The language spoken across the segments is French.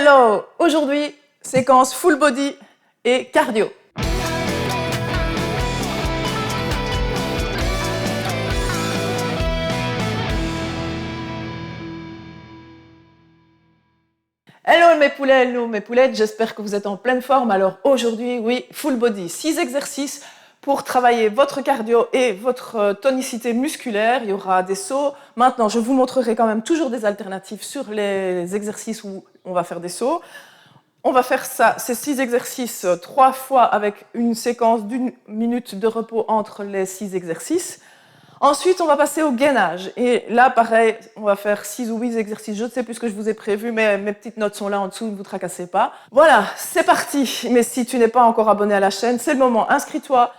Hello! Aujourd'hui, séquence full body et cardio. Hello mes poulettes, j'espère que vous êtes en pleine forme. Alors aujourd'hui, oui, full body, 6 exercices pour travailler votre cardio et votre tonicité musculaire. Il y aura des sauts. Maintenant, je vous montrerai quand même toujours des alternatives sur les exercices où on va faire des sauts. On va faire ça, ces 6 exercices 3 fois avec une séquence d'1 minute de repos entre les 6 exercices. Ensuite, on va passer au gainage. Et là, pareil, on va faire 6 ou 8 exercices. Je ne sais plus ce que je vous ai prévu, mais mes petites notes sont là en dessous, ne vous tracassez pas. Voilà, c'est parti. Mais si tu n'es pas encore abonné à la chaîne, c'est le moment. Inscris-toi,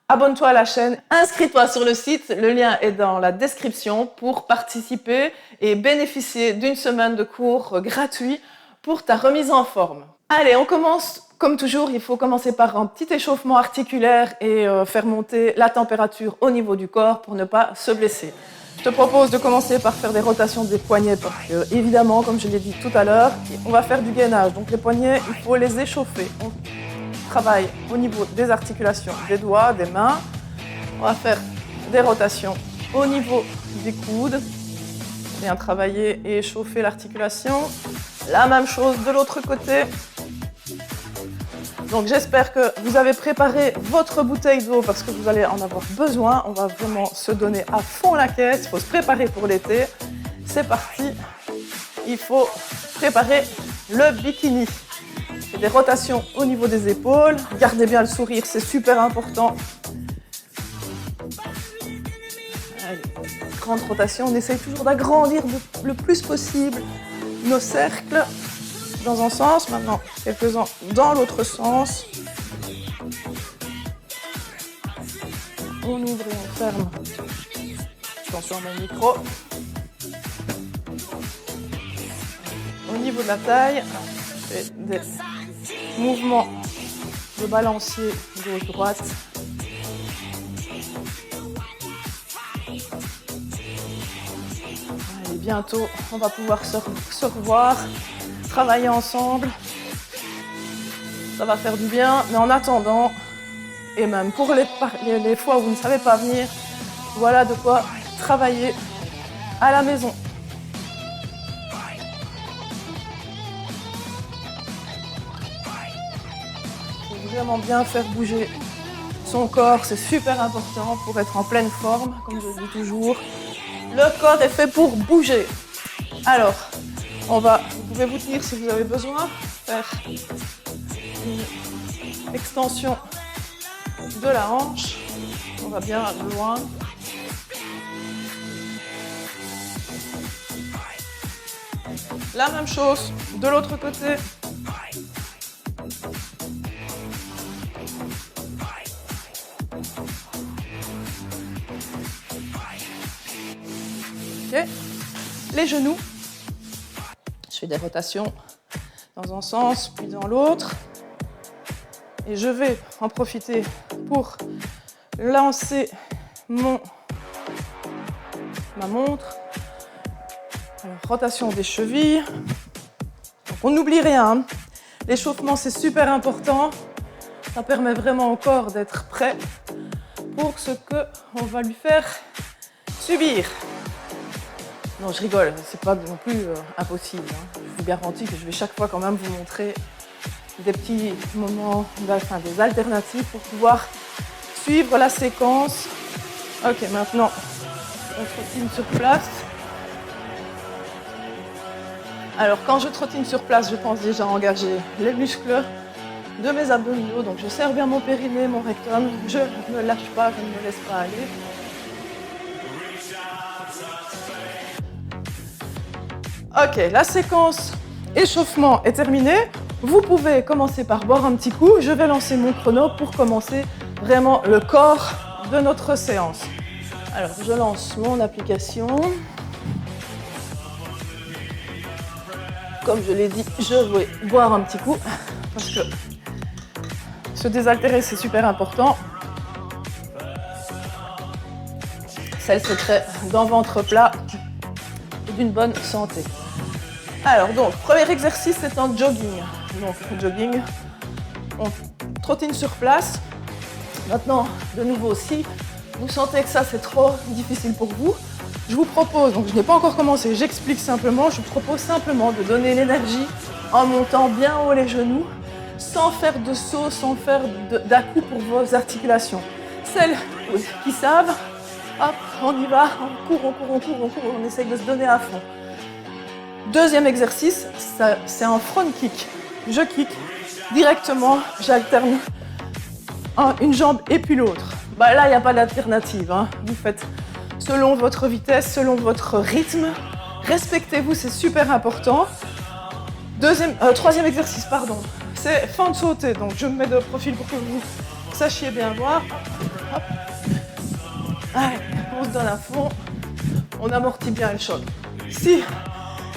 abonne-toi à la chaîne, inscris-toi sur le site. Le lien est dans la description pour participer et bénéficier d'une semaine de cours gratuits pour ta remise en forme. Allez, on commence. Comme toujours, il faut commencer par un petit échauffement articulaire et faire monter la température au niveau du corps pour ne pas se blesser. Je te propose de commencer par faire des rotations des poignets parce que, évidemment, comme je l'ai dit tout à l'heure, on va faire du gainage. Donc les poignets, il faut les échauffer. On travaille au niveau des articulations, des doigts, des mains. On va faire des rotations au niveau des coudes. Bien travailler et échauffer l'articulation. La même chose de l'autre côté. Donc j'espère que vous avez préparé votre bouteille d'eau parce que vous allez en avoir besoin. On va vraiment se donner à fond la caisse. Il faut se préparer pour l'été. C'est parti. Il faut préparer le bikini. C'est des rotations au niveau des épaules. Gardez bien le sourire, c'est super important. Allez, grande rotation. On essaye toujours d'agrandir le plus possible nos cercles. Dans un sens, maintenant quelques-uns dans l'autre sens. On ouvre et on ferme. Attention à mon micro. Au niveau de la taille, je fais des mouvements de balancier gauche-droite. Allez, bientôt, on va pouvoir se revoir. Travailler ensemble, ça va faire du bien, mais en attendant, et même pour les fois où vous ne savez pas venir, voilà de quoi travailler à la maison. Il faut vraiment bien faire bouger son corps, c'est super important pour être en pleine forme, comme je le dis toujours. Le corps est fait pour bouger. Alors, vous pouvez vous tenir si vous avez besoin, faire une extension de la hanche. On va bien loin. La même chose de l'autre côté. Ok. Les genoux. Je fais des rotations dans un sens, puis dans l'autre. Et je vais en profiter pour lancer ma montre. Alors, rotation des chevilles. Donc, on n'oublie rien. Hein. L'échauffement, c'est super important. Ça permet vraiment au corps d'être prêt pour ce qu'on va lui faire subir. Non, je rigole, c'est pas non plus impossible. Hein. Je vous garantis que je vais chaque fois quand même vous montrer des petits moments, des alternatives pour pouvoir suivre la séquence. Ok, maintenant, on trottine sur place. Alors, quand je trottine sur place, je pense déjà engager les muscles de mes abdominaux. Donc, je serre bien mon périnée, mon rectum. Je ne me lâche pas, je ne me laisse pas aller. Ok, la séquence échauffement est terminée. Vous pouvez commencer par boire un petit coup. Je vais lancer mon chrono pour commencer vraiment le corps de notre séance. Alors, je lance mon application. Comme je l'ai dit, je vais boire un petit coup parce que se désaltérer, c'est super important. C'est le secret d'un ventre plat et d'une bonne santé. Alors donc, premier exercice, c'est un jogging. Donc, jogging, on trottine sur place. Maintenant, de nouveau, si vous sentez que ça, c'est trop difficile pour vous, je vous propose, donc je n'ai pas encore commencé, j'explique simplement, je vous propose simplement de donner l'énergie en montant bien haut les genoux, sans faire de saut, sans faire d'à-coups pour vos articulations. Celles qui savent, hop, on y va, on court, on essaye de se donner à fond. Deuxième exercice, c'est un front kick. Je kick directement, j'alterne une jambe et puis l'autre. Bah là, il n'y a pas d'alternative, hein. Vous faites selon votre vitesse, selon votre rythme. Respectez-vous, c'est super important. Troisième exercice, pardon, c'est fente sautée. Donc je me mets de profil pour que vous sachiez bien voir. Hop. Allez, on se donne à fond, on amortit bien le choc. Si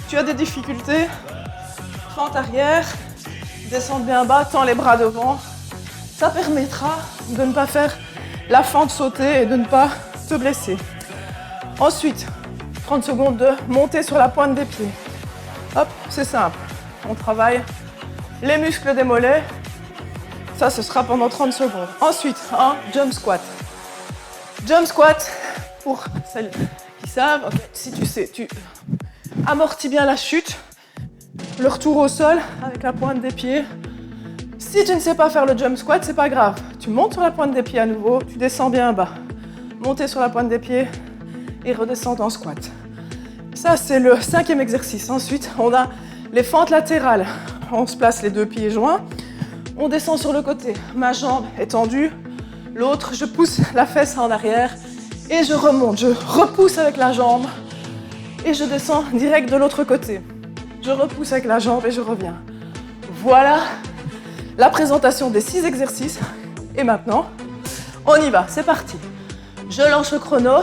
tu as des difficultés, fente arrière, descends bien bas, tends les bras devant. Ça permettra de ne pas faire la fente sautée et de ne pas te blesser. Ensuite, 30 secondes de monter sur la pointe des pieds. Hop, c'est simple. On travaille les muscles des mollets. Ça, ce sera pendant 30 secondes. Ensuite, un jump squat. Jump squat, pour celles qui savent, okay, si tu sais, tu amortis bien la chute, le retour au sol avec la pointe des pieds. Si tu ne sais pas faire le jump squat, c'est pas grave. Tu montes sur la pointe des pieds à nouveau, tu descends bien bas. Montez sur la pointe des pieds et redescends en squat. Ça, c'est le 5e exercice. Ensuite, on a les fentes latérales. On se place les deux pieds joints. On descend sur le côté. Ma jambe est tendue. L'autre, je pousse la fesse en arrière et je remonte. Je repousse avec la jambe et je descends direct de l'autre côté. Je repousse avec la jambe et je reviens. Voilà la présentation des 6 exercices. Et maintenant, on y va. C'est parti. Je lance le chrono.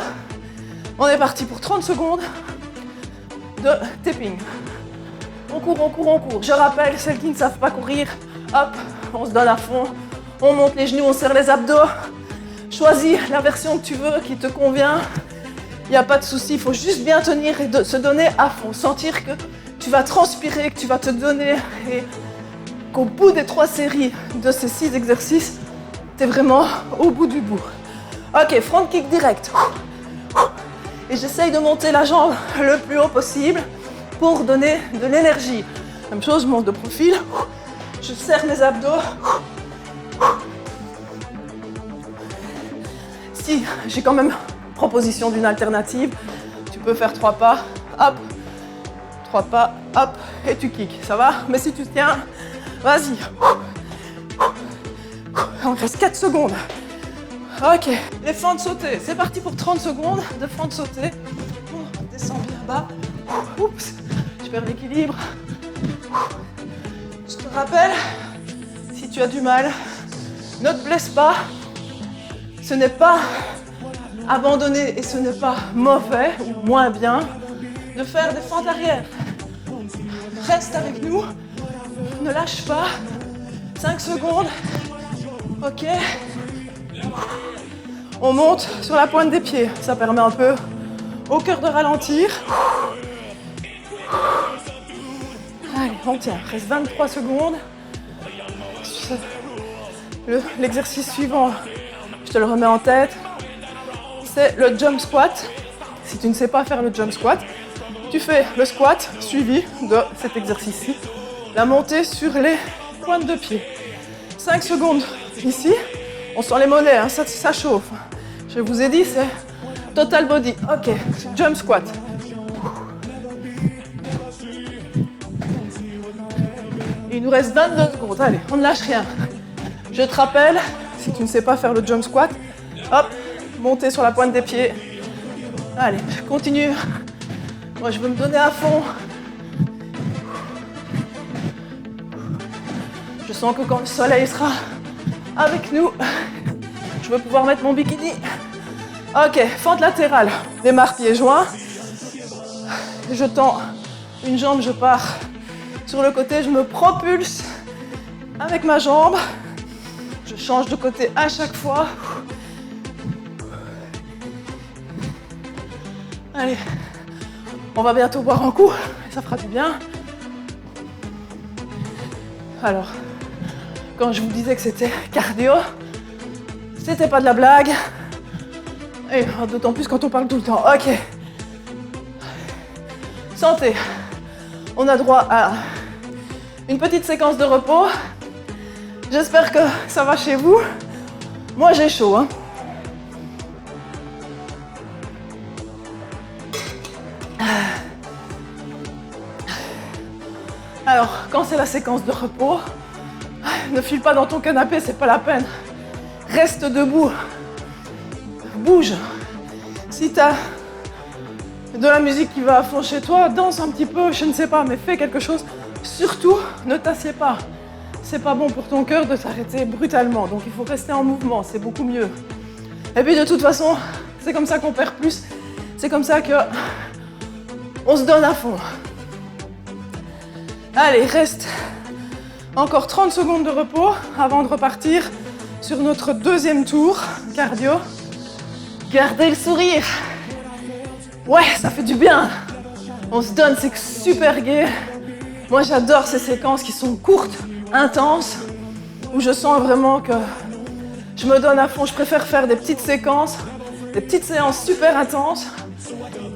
On est parti pour 30 secondes de tapping. On court. Je rappelle, celles qui ne savent pas courir, hop, on se donne à fond. On monte les genoux, on serre les abdos. Choisis la version que tu veux, qui te convient. Il n'y a pas de souci, il faut juste bien tenir et se donner à fond. Sentir que tu vas transpirer, que tu vas te donner et qu'au bout des 3 séries de ces 6 exercices, tu es vraiment au bout du bout. Ok, front kick direct. Et j'essaye de monter la jambe le plus haut possible pour donner de l'énergie. Même chose, je monte de profil. Je serre mes abdos. Si j'ai quand même proposition d'une alternative, tu peux faire 3 pas, hop, 3 pas, hop, et tu kicks. Ça va? Mais si tu tiens, vas-y. On reste 4 secondes. Ok, les fentes sautées. C'est parti pour 30 secondes de fentes sautées. On descend bien bas. Oups, je perds l'équilibre. Je te rappelle, si tu as du mal, ne te blesse pas. Ce n'est pas abandonner et ce n'est pas mauvais ou moins bien de faire des fentes arrière. Reste avec nous, ne lâche pas. 5 secondes. Ok. On monte sur la pointe des pieds. Ça permet un peu au cœur de ralentir. Allez, on tient. Reste 23 secondes. L'exercice suivant, je te le remets en tête, c'est le jump squat. Si tu ne sais pas faire le jump squat, tu fais le squat suivi de cet exercice-ci. La montée sur les pointes de pied. 5 secondes ici. On sent les mollets, hein, ça chauffe. Je vous ai dit, c'est total body. Ok, jump squat. Il nous reste 22 secondes. Allez, on ne lâche rien. Je te rappelle, si tu ne sais pas faire le jump squat, hop, montez sur la pointe des pieds. Allez, je continue. Moi, je veux me donner à fond. Je sens que quand le soleil sera avec nous, je veux pouvoir mettre mon bikini. Ok, fente latérale. Démarre pieds joints. Je tends une jambe, je pars sur le côté, je me propulse avec ma jambe. Je change de côté à chaque fois. Allez, on va bientôt boire un coup, ça fera du bien. Alors, quand je vous disais que c'était cardio, c'était pas de la blague. Et d'autant plus quand on parle tout le temps. Ok. Santé. On a droit à une petite séquence de repos. J'espère que ça va chez vous. Moi, j'ai chaud, hein. Alors, quand c'est la séquence de repos, ne file pas dans ton canapé, c'est pas la peine. Reste debout. Bouge. Si t'as de la musique qui va à fond chez toi, danse un petit peu, je ne sais pas, mais fais quelque chose. Surtout, ne t'assieds pas. C'est pas bon pour ton cœur de s'arrêter brutalement, donc il faut rester en mouvement, c'est beaucoup mieux. Et puis de toute façon, c'est comme ça qu'on perd plus. C'est comme ça que on se donne à fond. Allez, reste encore 30 secondes de repos avant de repartir sur notre deuxième tour cardio. Gardez le sourire. Ouais, ça fait du bien. On se donne, c'est super gai. Moi, j'adore ces séquences qui sont courtes, intenses, où je sens vraiment que je me donne à fond. Je préfère faire des petites séquences, des petites séances super intenses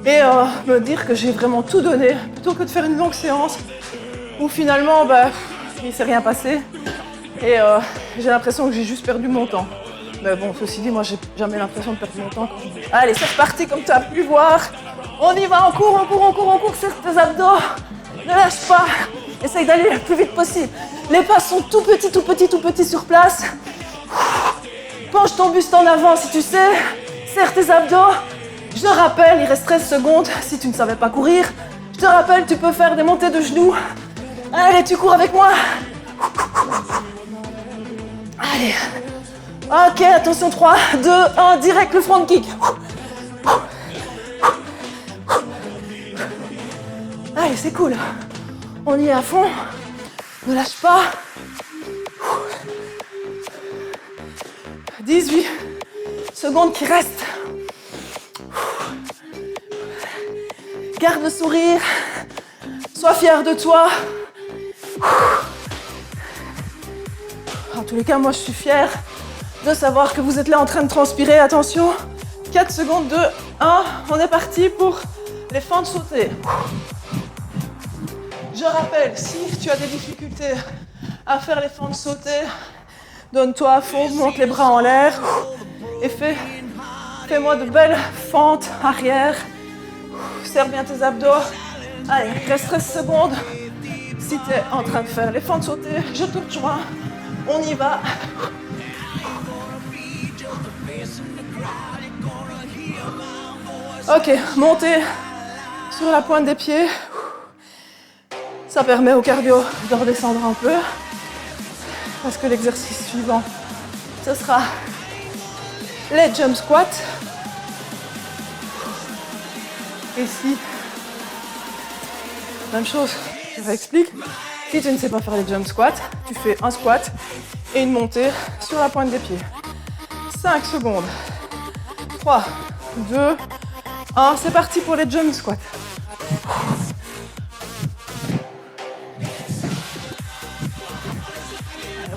et me dire que j'ai vraiment tout donné plutôt que de faire une longue séance où finalement, il ne s'est rien passé et j'ai l'impression que j'ai juste perdu mon temps. Mais bon, ceci dit, moi, j'ai jamais l'impression de perdre mon temps. Allez, c'est reparti comme tu as pu voir. On y va, on court, serre tes abdos. Ne lâche pas. Essaye d'aller le plus vite possible. Les pas sont tout petits sur place. Penche ton buste en avant si tu sais. Serre tes abdos. Je rappelle, il reste 13 secondes si tu ne savais pas courir. Je te rappelle, tu peux faire des montées de genoux. Allez, tu cours avec moi. Allez. Ok, attention, 3, 2, 1, direct le front kick. Allez, c'est cool. On y est à fond. Ne lâche pas. 18 secondes qui restent. Garde le sourire. Sois fier de toi. En tous les cas, moi, je suis fière de savoir que vous êtes là en train de transpirer. Attention. 4 secondes, 2, 1. On est parti pour les fentes sautées. Je rappelle, si tu as des difficultés à faire les fentes sautées, donne-toi à fond, monte les bras en l'air et fais-moi de belles fentes arrière. Serre bien tes abdos. Allez, reste 13 secondes. Si tu es en train de faire les fentes sautées, je te rejoins. On y va. Ok, montez sur la pointe des pieds. Ça permet au cardio de redescendre un peu. Parce que l'exercice suivant, ce sera les jump squats. Ici, même chose, je réexplique. Si tu ne sais pas faire les jump squats, tu fais un squat et une montée sur la pointe des pieds. 5 secondes. 3, 2, 1. C'est parti pour les jump squats.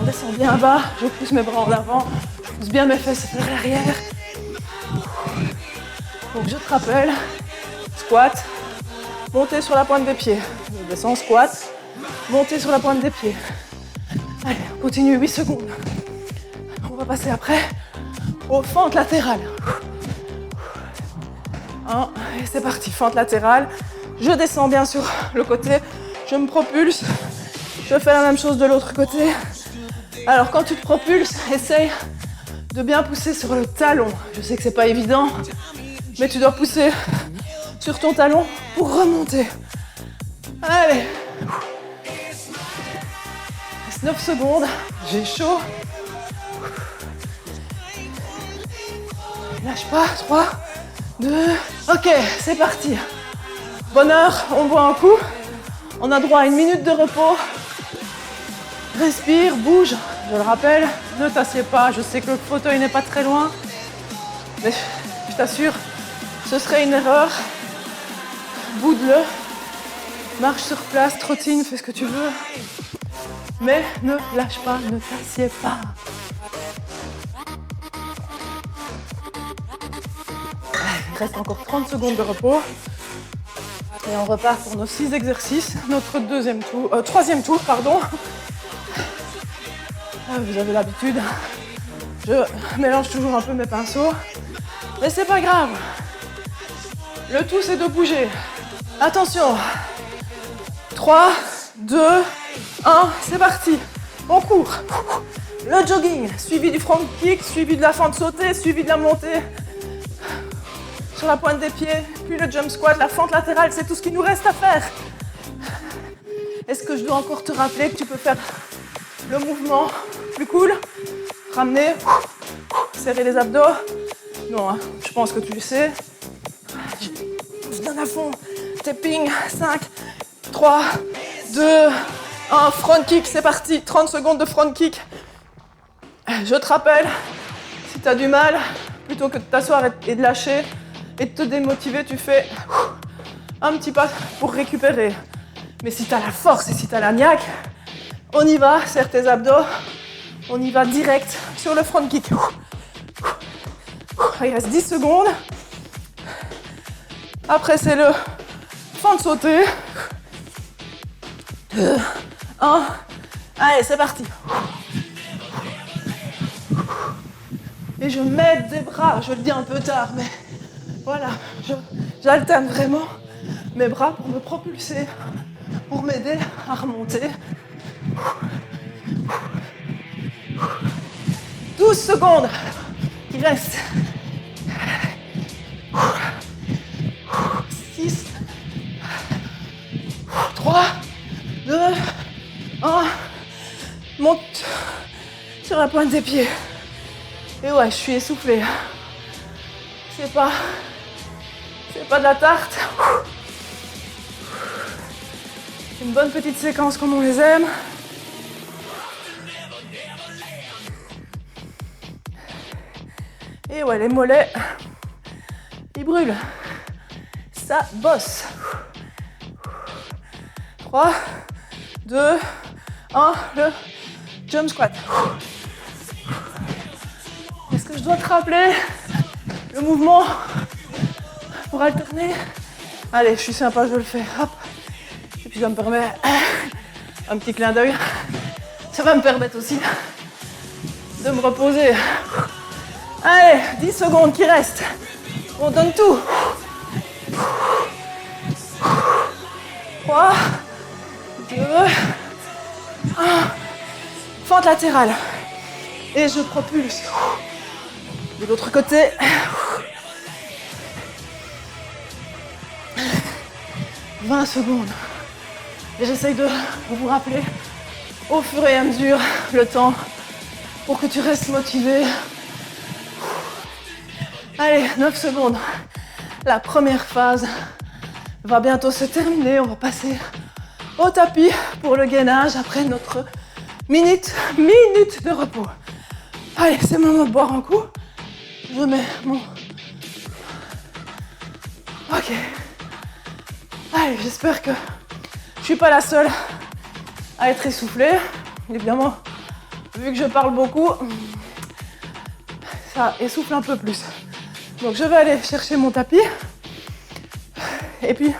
On descend bien bas, je pousse mes bras en avant, je pousse bien mes fesses vers l'arrière. Donc je te rappelle, squat, montez sur la pointe des pieds. Je descends, squat, montez sur la pointe des pieds. Allez, on continue 8 secondes. On va passer après aux fentes latérales. 1, et c'est parti, fente latérale. Je descends bien sur le côté, je me propulse. Je fais la même chose de l'autre côté. Alors quand tu te propulses, essaye de bien pousser sur le talon. Je sais que c'est pas évident, mais tu dois pousser sur ton talon pour remonter. Allez. Reste 9 secondes. J'ai chaud. Lâche pas. 3, 2. Ok, c'est parti. Bonne heure, on boit un coup. On a droit à 1 minute de repos. Respire, bouge. Je le rappelle, ne t'assieds pas. Je sais que le fauteuil n'est pas très loin. Mais je t'assure, ce serait une erreur. Boude-le. Marche sur place, trottine, fais ce que tu veux. Mais ne lâche pas, ne t'assieds pas. Il reste encore 30 secondes de repos. Et on repart pour nos 6 exercices. Notre troisième tour, pardon. Vous avez l'habitude. Je mélange toujours un peu mes pinceaux. Mais c'est pas grave. Le tout, c'est de bouger. Attention. 3, 2, 1, c'est parti. On court. Le jogging, suivi du front kick, suivi de la fente sautée, suivi de la montée sur la pointe des pieds, puis le jump squat, la fente latérale, c'est tout ce qu'il nous reste à faire. Est-ce que je dois encore te rappeler que tu peux faire le mouvement plus cool? Ramener, serrer les abdos. Non, hein, je pense que tu le sais. Je donne à fond. Tapping, 5, 3, 2, 1. Front kick, c'est parti. 30 secondes de front kick. Je te rappelle, si tu as du mal, plutôt que de t'asseoir et de lâcher et de te démotiver, tu fais un petit pas pour récupérer. Mais si tu as la force et si tu as la niaque, on y va, serre tes abdos, on y va direct sur le front kick. Il reste 10 secondes. Après, c'est le fente sautée. 2, 1. Allez, c'est parti. Et je m'aide des bras, je le dis un peu tard, mais voilà, j'alterne vraiment mes bras pour me propulser, pour m'aider à remonter. 12 secondes, il reste 6, 3, 2, 1, monte sur la pointe des pieds. Et ouais, je suis essoufflée. C'est pas de la tarte. Une bonne petite séquence comme on les aime. Et ouais, les mollets, ils brûlent. Ça bosse. 3, 2, 1, le jump squat. Est-ce que je dois te rappeler le mouvement pour alterner? Allez, je suis sympa, je le fais. Hop. Et puis ça me permet un petit clin d'œil. Ça va me permettre aussi de me reposer. Allez, 10 secondes qui restent. On donne tout. 3, 2, 1. Fente latérale. Et je propulse. De l'autre côté. 20 secondes. Et j'essaye de vous rappeler au fur et à mesure le temps pour que tu restes motivé. Allez, 9 secondes. La première phase va bientôt se terminer. On va passer au tapis pour le gainage après notre minute de repos. Allez, c'est le moment de boire un coup. Je mets mon... Ok. Allez, j'espère que je suis pas la seule à être essoufflée. Évidemment, vu que je parle beaucoup, ça essouffle un peu plus. Donc je vais aller chercher mon tapis. Et puis,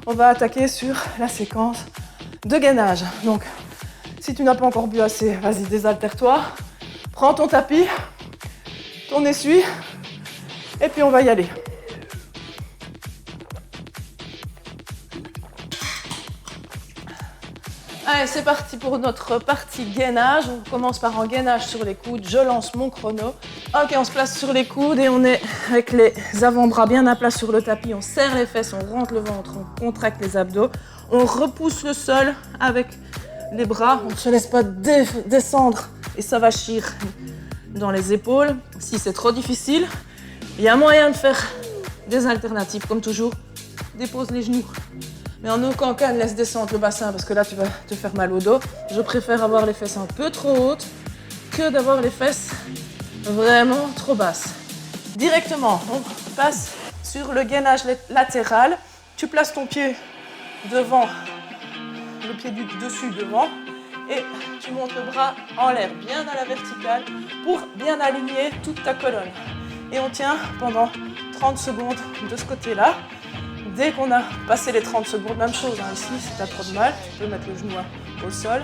on va attaquer sur la séquence de gainage. Donc, si tu n'as pas encore bu assez, vas-y, désaltère-toi. Prends ton tapis, ton essuie, et puis on va y aller. Allez, c'est parti pour notre partie gainage. On commence par un gainage sur les coudes. Je lance mon chrono. Ok, on se place sur les coudes et on est avec les avant-bras bien à plat sur le tapis. On serre les fesses, on rentre le ventre, on contracte les abdos. On repousse le sol avec les bras. On ne se laisse pas descendre et s'avachir dans les épaules. Si c'est trop difficile, il y a moyen de faire des alternatives. Comme toujours, dépose les genoux. Mais en aucun cas, ne laisse descendre le bassin parce que là, tu vas te faire mal au dos. Je préfère avoir les fesses un peu trop hautes que d'avoir les fesses vraiment trop basses. Directement, on passe sur le gainage latéral. Tu places ton pied devant, le pied du dessus devant, et tu montes le bras en l'air, bien à la verticale, pour bien aligner toute ta colonne. Et on tient pendant 30 secondes de ce côté-là. Dès qu'on a passé les 30 secondes, même chose, hein, ici, si tu as trop de mal, tu peux mettre le genou au sol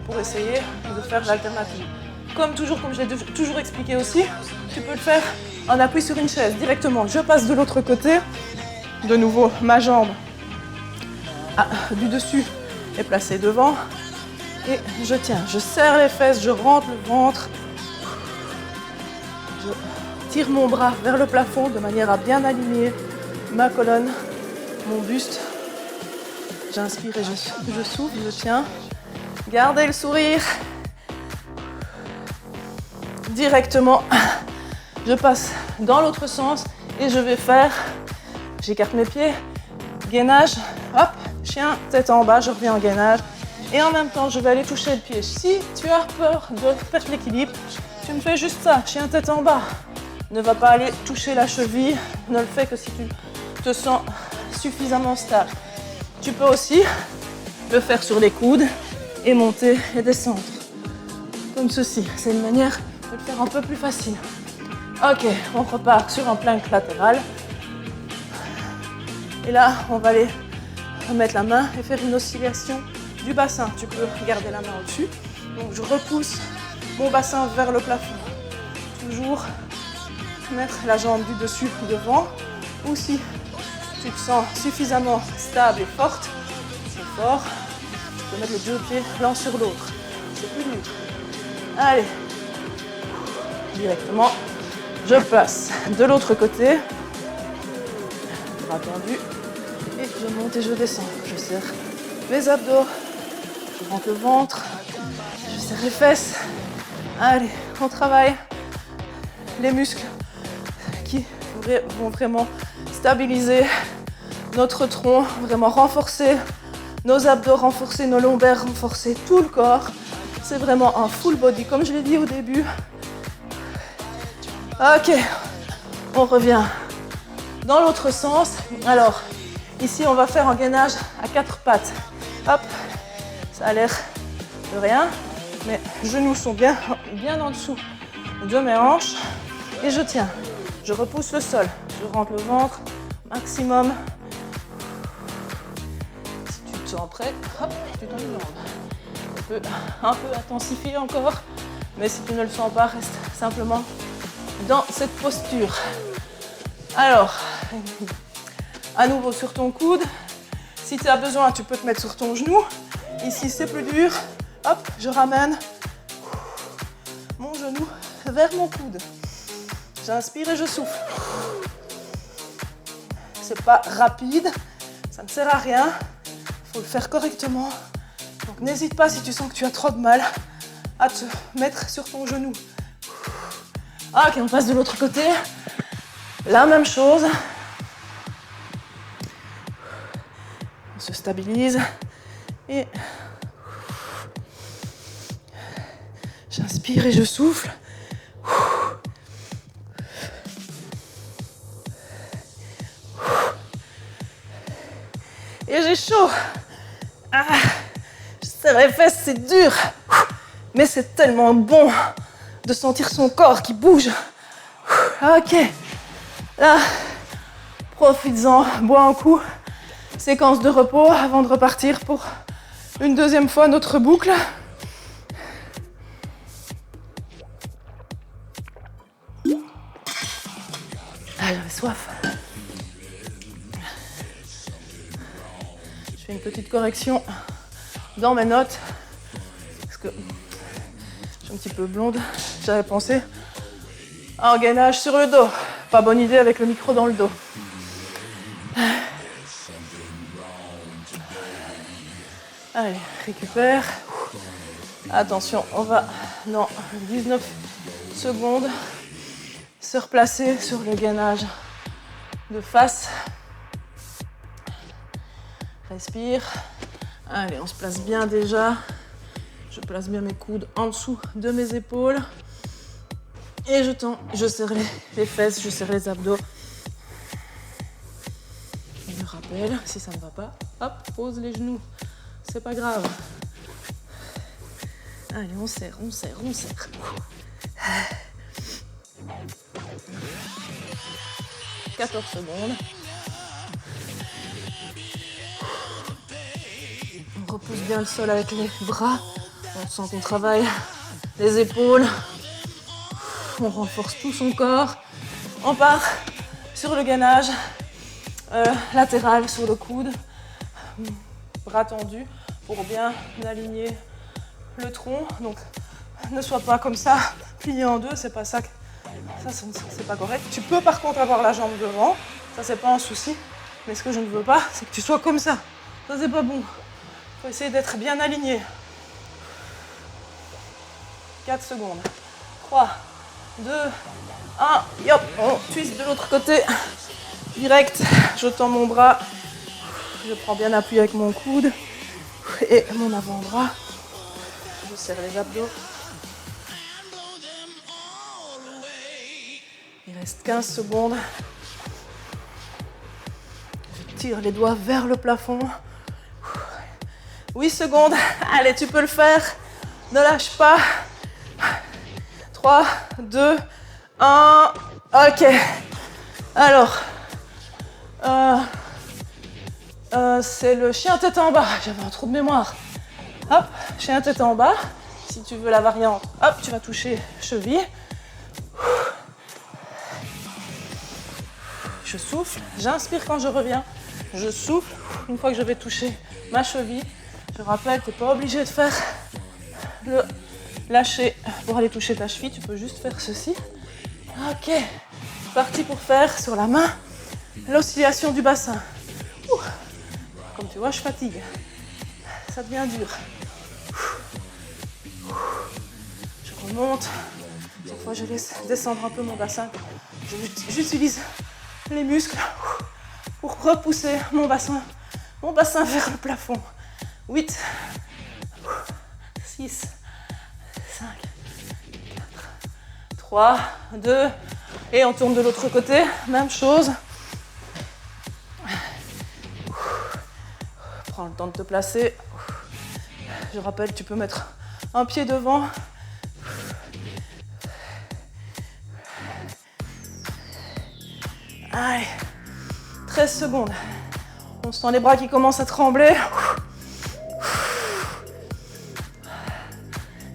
pour essayer de faire l'alternative. Comme toujours, comme je l'ai toujours expliqué aussi, tu peux le faire en appui sur une chaise directement. Je passe de l'autre côté, de nouveau ma jambe du dessus est placée devant et je tiens, je serre les fesses, je rentre le ventre, je tire mon bras vers le plafond de manière à bien aligner ma colonne, mon buste. J'inspire et je souffle, je tiens. Gardez le sourire. Directement, je passe dans l'autre sens et je vais faire, j'écarte mes pieds, gainage, hop, chien, tête en bas, je reviens en gainage. Et en même temps, je vais aller toucher le pied. Si tu as peur de perdre l'équilibre, tu me fais juste ça, chien, tête en bas. Ne va pas aller toucher la cheville, ne le fais que si tu te sens suffisamment stable. Tu peux aussi le faire sur les coudes et monter et descendre. Comme ceci, c'est une manière de le faire un peu plus facile. Ok, on repart sur un plank latéral. Et là, on va aller mettre la main et faire une oscillation du bassin. Tu peux garder la main au-dessus. Donc je repousse mon bassin vers le plafond. Toujours mettre la jambe du dessus devant. Ou si tu te sens suffisamment stable et forte, c'est fort, tu peux mettre les deux pieds l'un sur l'autre. C'est plus dur. Allez, directement, je passe de l'autre côté, bras tendu, et je monte et je descends. Je serre mes abdos, je rentre le ventre, je serre les fesses. Allez, on travaille les muscles qui vont vraiment stabiliser notre tronc, vraiment renforcer nos abdos, renforcer nos lombaires, renforcer tout le corps. C'est vraiment un full body, comme je l'ai dit au début. Ok, on revient dans l'autre sens. Alors, ici, on va faire un gainage à 4 pattes. Hop, ça a l'air de rien, mais les genoux sont bien en dessous de mes hanches. Et je tiens, je repousse le sol, je rentre le ventre, maximum. Si tu te sens prêt, hop, tu tends les jambes. On peut un peu intensifier encore, mais si tu ne le sens pas, reste simplement dans cette posture. Alors, à nouveau sur ton coude. Si tu as besoin, tu peux te mettre sur ton genou. Ici, c'est plus dur. Hop, je ramène mon genou vers mon coude. J'inspire et je souffle. C'est pas rapide, ça ne sert à rien. Il faut le faire correctement. Donc n'hésite pas si tu sens que tu as trop de mal à te mettre sur ton genou. Ok, on passe de l'autre côté. La même chose. On se stabilise et j'inspire et je souffle. Et j'ai chaud. Je serre les fesses, c'est dur. Mais c'est tellement bon de sentir son corps qui bouge. Ok. Là, profites-en, bois un coup. Séquence de repos avant de repartir pour une deuxième fois notre boucle. Ah, j'avais soif. Je fais une petite correction dans mes notes parce que je suis un petit peu blonde. J'avais pensé à un gainage sur le dos. Pas bonne idée avec le micro dans le dos. Allez, récupère. Attention, on va dans 19 secondes se replacer sur le gainage de face. Respire. Allez, on se place bien déjà. Je place bien mes coudes en dessous de mes épaules. Et je tends, je serre les fesses, je serre les abdos. Je rappelle, si ça ne va pas, hop, pose les genoux. C'est pas grave. Allez, on serre, on serre, on serre. 14 secondes. On repousse bien le sol avec les bras. On sent qu'on travaille les épaules. On renforce tout son corps. On part sur le gainage latéral sur le coude. Bras tendus pour bien aligner le tronc. Donc ne sois pas comme ça, plié en deux, c'est pas ça. C'est pas correct. Tu peux par contre avoir la jambe devant, ça c'est pas un souci. Mais ce que je ne veux pas, c'est que tu sois comme ça. Ça c'est pas bon. Il faut essayer d'être bien aligné. 4 secondes. 3, 2, 1. Et hop, on twist de l'autre côté. Direct, je tends mon bras. Je prends bien appui avec mon coude et mon avant-bras. Je serre les abdos. Il reste 15 secondes. Je tire les doigts vers le plafond. 8 secondes. Allez, tu peux le faire. Ne lâche pas. 3, 2, 1. Ok. Alors, c'est le chien tête en bas. J'avais un trou de mémoire. Hop, chien tête en bas. Si tu veux la variante, hop, tu vas toucher cheville. Je souffle, j'inspire quand je reviens. Je souffle une fois que je vais toucher ma cheville. Je rappelle, tu n'es pas obligé de faire le lâcher pour aller toucher ta cheville. Tu peux juste faire ceci. Ok, parti pour faire sur la main l'oscillation du bassin. Comme tu vois, je fatigue. Ça devient dur. Je remonte. Cette fois, je laisse descendre un peu mon bassin. J'utilise les muscles pour repousser mon bassin vers le plafond. 8, 6, 5, 4, 3, 2, et on tourne de l'autre côté. Même chose. Prends le temps de te placer. Je rappelle, tu peux mettre un pied devant. Allez, 13 secondes. On sent les bras qui commencent à trembler.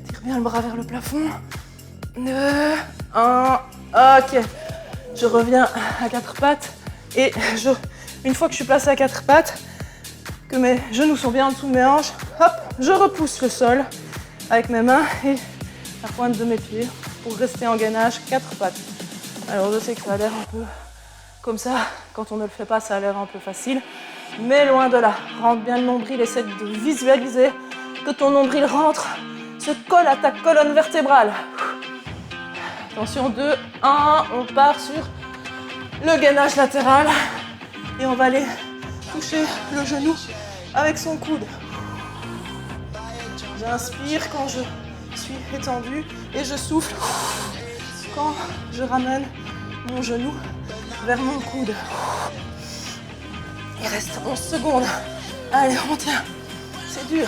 Tire bien le bras vers le plafond. 2, 1, ok. Je reviens à quatre pattes et une fois que je suis placée à quatre pattes, que mes genoux sont bien en dessous de mes hanches, hop, je repousse le sol avec mes mains et la pointe de mes pieds pour rester en gainage quatre pattes. Alors je sais que ça a l'air un peu comme ça, quand on ne le fait pas, ça a l'air un peu facile, mais loin de là. Rentre bien le nombril, essaie de visualiser que ton nombril rentre, se colle à ta colonne vertébrale. Attention, 2, 1, on part sur le gainage latéral et on va aller toucher le genou avec son coude. J'inspire quand je suis étendue et je souffle quand je ramène mon genou vers mon coude. Il reste 11 secondes. Allez, on tient. C'est dur.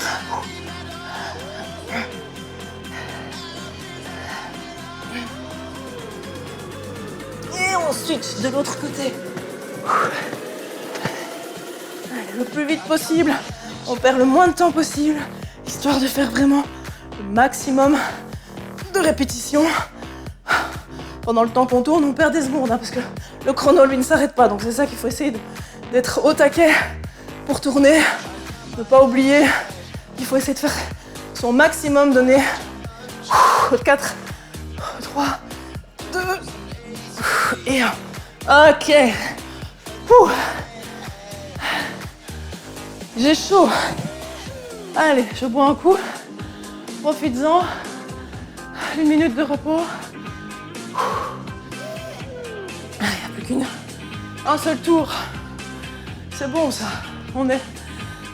Et on switch de l'autre côté. Allez, le plus vite possible. On perd le moins de temps possible, histoire de faire vraiment le maximum de répétitions. Pendant le temps qu'on tourne, on perd des secondes, hein, parce que le chrono, lui, ne s'arrête pas. Donc c'est ça qu'il faut essayer d'être au taquet pour tourner. Ne pas oublier qu'il faut essayer de faire son maximum, donner 4, 3, 2 et 1. Ok. J'ai chaud. Allez, je bois un coup. Profites-en. 1 minute de repos. Il n'y a plus qu'un seul tour. C'est bon ça. On est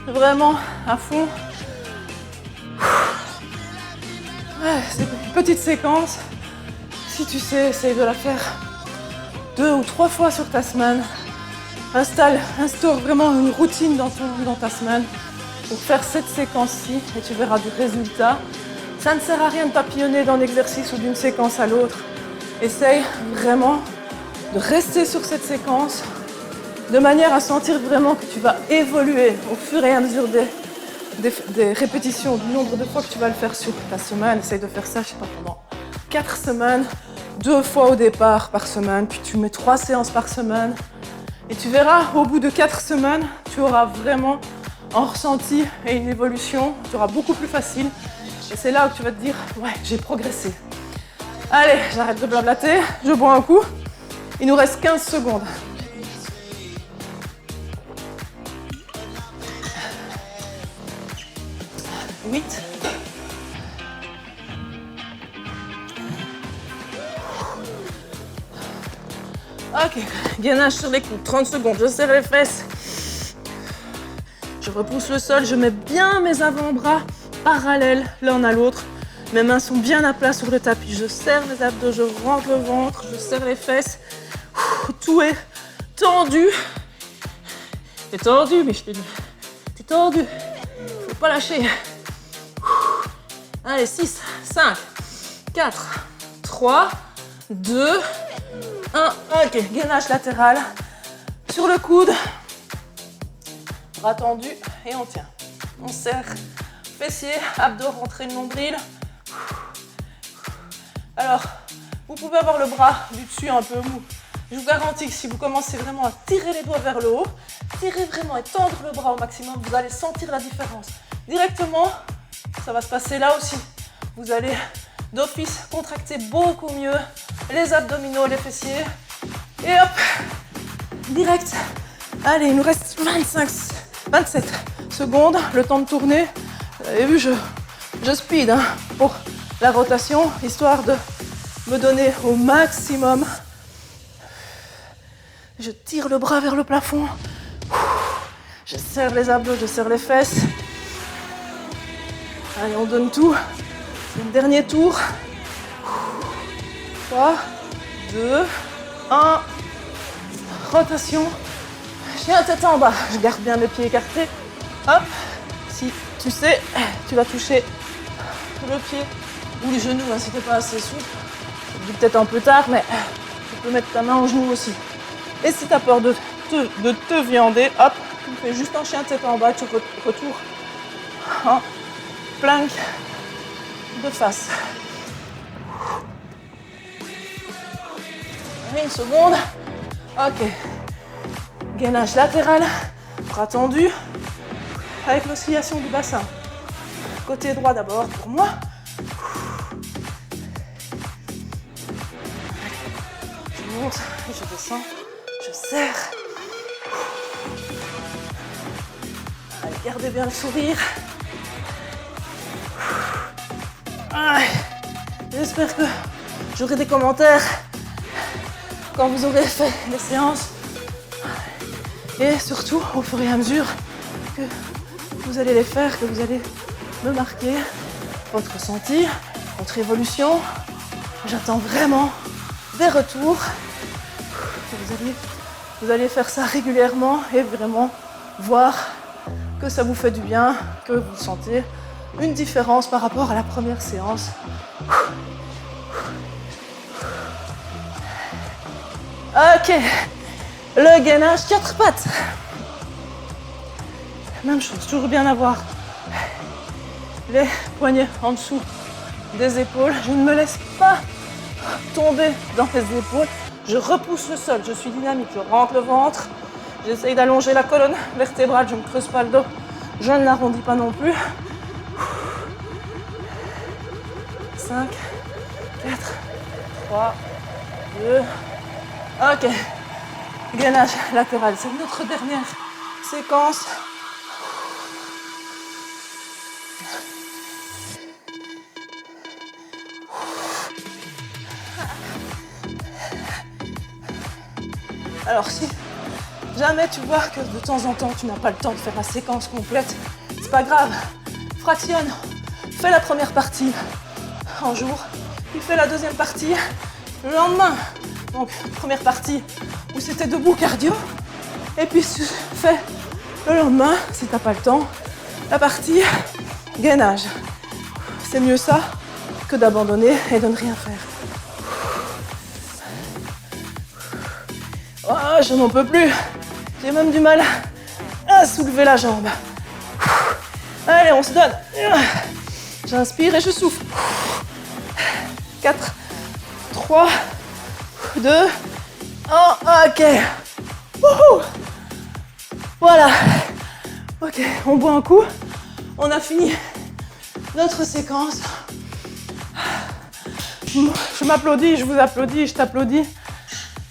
vraiment à fond. Ouais, c'est une petite séquence. Si tu sais, essaye de la faire 2 ou 3 fois sur ta semaine. Instaure vraiment une routine dans ta semaine pour faire cette séquence-ci et tu verras du résultat. Ça ne sert à rien de papillonner d'un exercice ou d'une séquence à l'autre. Essaye vraiment de rester sur cette séquence de manière à sentir vraiment que tu vas évoluer au fur et à mesure des répétitions, du nombre de fois que tu vas le faire sur ta semaine. Essaye de faire ça, je sais pas, pendant 4 semaines, 2 fois au départ par semaine, puis tu mets 3 séances par semaine. Et tu verras, au bout de 4 semaines, tu auras vraiment un ressenti et une évolution. Tu auras beaucoup plus facile. Et c'est là où tu vas te dire, ouais, j'ai progressé. Allez, j'arrête de blablater, je bois un coup. Il nous reste 15 secondes. 8. Ok, gainage sur les coudes, 30 secondes, je serre les fesses. Je repousse le sol, je mets bien mes avant-bras parallèles l'un à l'autre. Mes mains sont bien à plat sur le tapis. Je serre mes abdos, je rentre le ventre, je serre les fesses. Tout est tendu. T'es tendu, mais je te dis. T'es tendu. Faut pas lâcher. Allez, 6, 5, 4, 3, 2, 1. Ok, gainage latéral. Sur le coude. Bras tendus et on tient. On serre. Fessiers, abdos, rentrez le nombril. Alors, vous pouvez avoir le bras du dessus un peu mou. Je vous garantis que si vous commencez vraiment à tirer les doigts vers le haut, tirer vraiment et tendre le bras au maximum, vous allez sentir la différence. Directement, ça va se passer là aussi. Vous allez d'office contracter beaucoup mieux les abdominaux, les fessiers. Et hop, direct. Allez, il nous reste 27 secondes, le temps de tourner. Vous avez vu, je speed pour la rotation, histoire de me donner au maximum. Je tire le bras vers le plafond. Je serre les abdos, je serre les fesses. Allez, on donne tout. Un dernier tour. 3, 2, 1. Rotation. Chien tête en bas. Je garde bien les pieds écartés. Hop. Si tu sais, tu vas toucher le pied ou les genoux si t'es pas assez souple. Je dis peut-être un peu tard, mais tu peux mettre ta main au genou aussi. Et si tu as peur de te viander, hop, tu fais juste un chien tête en bas, tu retournes en plank de face. Allez, une seconde. Ok. Gainage latéral, bras tendus, avec l'oscillation du bassin. Côté droit d'abord pour moi. Je monte et je descends. Je serre. Allez, gardez bien le sourire. J'espère que j'aurai des commentaires quand vous aurez fait les séances. Et surtout, au fur et à mesure que vous allez les faire, que vous allez me marquer votre ressenti, votre évolution. J'attends vraiment des retours. Vous allez faire ça régulièrement et vraiment voir que ça vous fait du bien, que vous sentez une différence par rapport à la première séance. Ok, le gainage 4 pattes. Même chose, toujours bien avoir les poignets en dessous des épaules. Je ne me laisse pas tomber dans les épaules. Je repousse le sol, je suis dynamique, je rentre le ventre. J'essaye d'allonger la colonne vertébrale, je ne creuse pas le dos. Je ne l'arrondis pas non plus. 5, 4, 3, 2. Ok. Gainage latéral, c'est notre dernière séquence. Alors si jamais tu vois que de temps en temps tu n'as pas le temps de faire la séquence complète, c'est pas grave. Fractionne. Fais la première partie un jour, puis fais la deuxième partie le lendemain. Donc première partie où c'était debout cardio, et puis tu fais le lendemain, si t'as pas le temps, la partie gainage. C'est mieux ça que d'abandonner et de ne rien faire. Oh, je n'en peux plus. J'ai même du mal à soulever la jambe. Allez, on se donne. J'inspire et je souffle. 4, 3, 2, 1, ok. Wouhou. Voilà. Ok, on boit un coup. On a fini notre séquence. Je m'applaudis, je vous applaudis, je t'applaudis.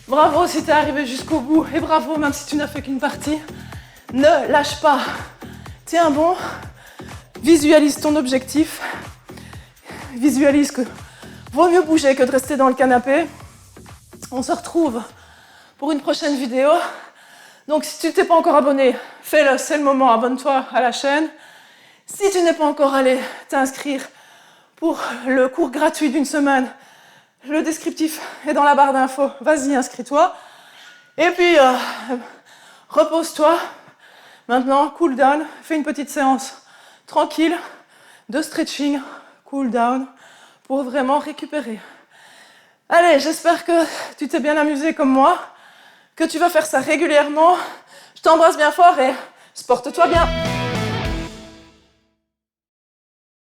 Bravo si tu es arrivé jusqu'au bout et bravo même si tu n'as fait qu'une partie. Ne lâche pas. Tiens bon. Visualise ton objectif. Visualise que vaut mieux bouger que de rester dans le canapé. On se retrouve pour une prochaine vidéo. Donc si tu ne t'es pas encore abonné, fais-le, c'est le moment, abonne-toi à la chaîne. Si tu n'es pas encore allé t'inscrire pour le cours gratuit d'une semaine, le descriptif est dans la barre d'infos, vas-y, inscris-toi. Et puis, repose-toi. Maintenant, cool down, fais une petite séance tranquille de stretching, cool down, pour vraiment récupérer. Allez, j'espère que tu t'es bien amusé comme moi, que tu vas faire ça régulièrement. Je t'embrasse bien fort et sporte-toi bien.